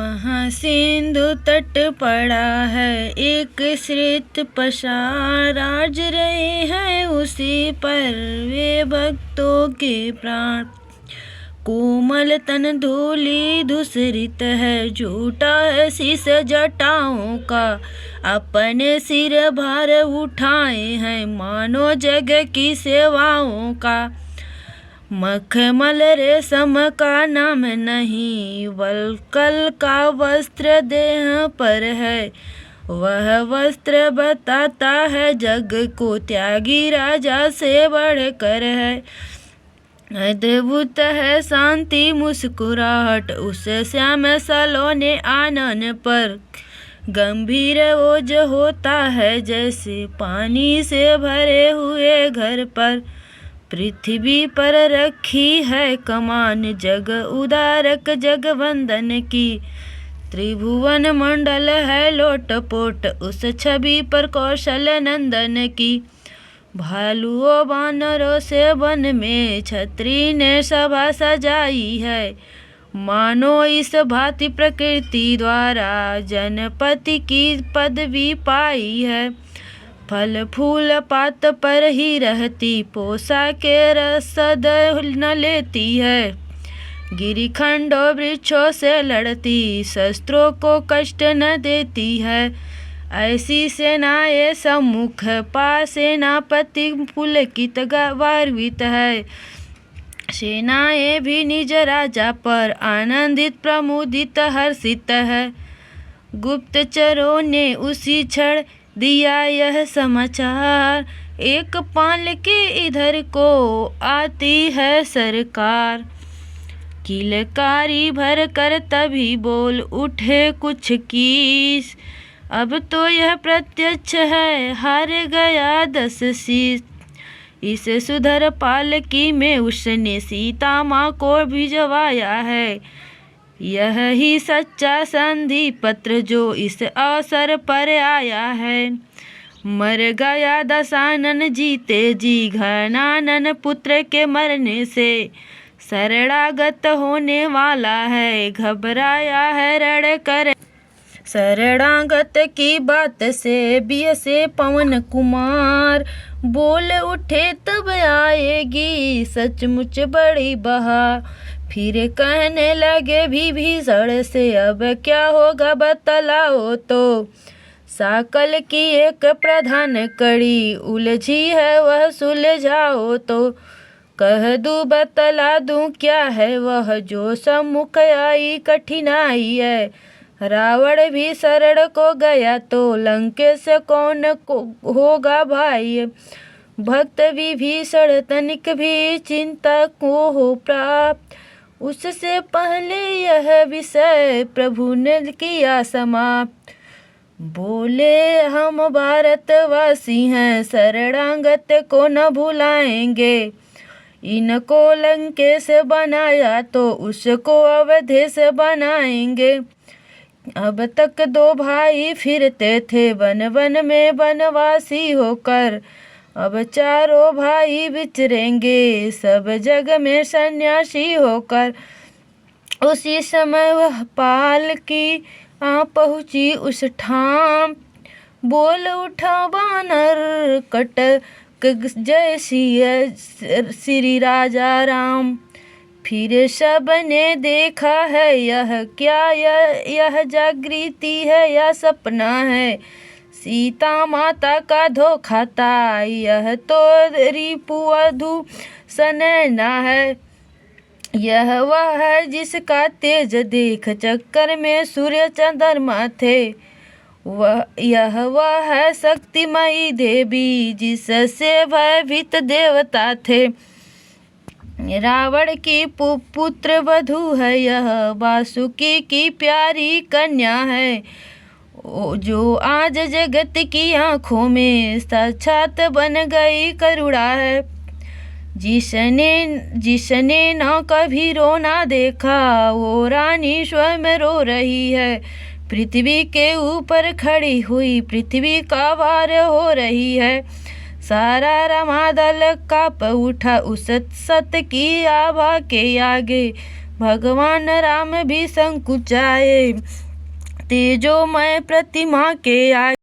वहाँ सिंधु तट पड़ा है एक श्वेत पसार, राज रहे हैं उसी पर वे भक्तों के प्राण। कोमल तन धूली धूसरित है, झूठा है शीश जटाओं का, अपने सिर भार उठाए हैं मानो जग की सेवाओं का। मखमल रेशम का नाम नहीं, वल्कल का वस्त्र देह पर है, वह वस्त्र बताता है जग को त्यागी राजा से बढ़कर है। अद्भुत है शांति मुस्कुराहट उस श्याम सलोने आनन पर, गंभीर ओज होता है जैसे पानी से भरे हुए घर पर। पृथ्वी पर रखी है कमान जग उदारक जगवंदन की, त्रिभुवन मंडल है लोटपोट उस छवि पर कौशल नंदन की। भालुओं बानरों से वन में छत्री ने सभा सजाई है, मानो इस भांति प्रकृति द्वारा जनपति की पदवी पाई है। फल फूल पात पर ही रहती, पोसा के रसद न लेती है, गिरिखंडों वृक्षों से लड़ती, शस्त्रों को कष्ट न देती है। ऐसी सेनाएं सम्मुख पा सेनापति पुलकित गौरवित है, सेनाएं भी निज राजा पर आनंदित प्रमुदित हर्षित है। गुप्तचरों ने उसी क्षण दिया यह समाचार, एक पाल के इधर को आती है सरकार। किलकारी भर कर तभी बोल उठे कुछ कीस, अब तो यह प्रत्यक्ष है हार गया 10 शीश। इस सुधर पालकी में उसने सीता माँ को भिजवाया है, यह ही सच्चा संधि पत्र जो इस अवसर पर आया है। मर गया दशानन जीते जी घनानन पुत्र के मरने से, शरणागत होने वाला है घबराया है रण कर। शरणागत की बात से बियसे पवन कुमार, बोल उठे तब आएगी सचमुच बड़ी बहार। फिर कहने लगे विभीषण से अब क्या होगा बतलाओ तो, साकल की एक प्रधान कड़ी उलझी है वह सुलझाओ तो। कह दूं बतला दूं क्या है वह जो सम्मुख आई कठिनाई है, रावण भी शरण को गया तो लंकेश कौन को होगा भाई। भक्त विभीषण तनिक भी चिंता को हो प्राप्त, उससे पहले यह विषय प्रभु ने किया समाप्त। बोले हम भारतवासी हैं शरणागत को न भुलाएंगे, इनको लंकेश बनाया तो उसको अवधेश बनाएंगे। अब तक 2 भाई फिरते थे वन वन में वनवासी होकर, अब चारों भाई विचरेंगे सब जग में सन्यासी होकर। उसी समय वह पालकी आ पहुँची उस ठाम, बोल उठा वानर कटक जय श्री राजा राम। फिर सब ने देखा है यह क्या, यह जागृति है या सपना है, सीता माता का धोखा था यह तो रिपुवधू सनैना है। यह वह है जिसका तेज देख चक्कर में सूर्य चंद्रमा थे, यह वह है शक्तिमयी देवी जिससे भयभीत देवता थे। रावण की पुत्र वधू है यह, वासुकी की प्यारी कन्या है, जो आज जगत की आँखों में साक्षात बन गई करुणा है। जिसने न कभी रोना देखा वो रानी स्वयं रो रही है, पृथ्वी के ऊपर खड़ी हुई पृथ्वी का भार हो रही है। सारा रमादल काँप उठा उस सत की आभा के आगे, भगवान राम भी संकुचाए, तेजोमय प्रतिमा के आगे।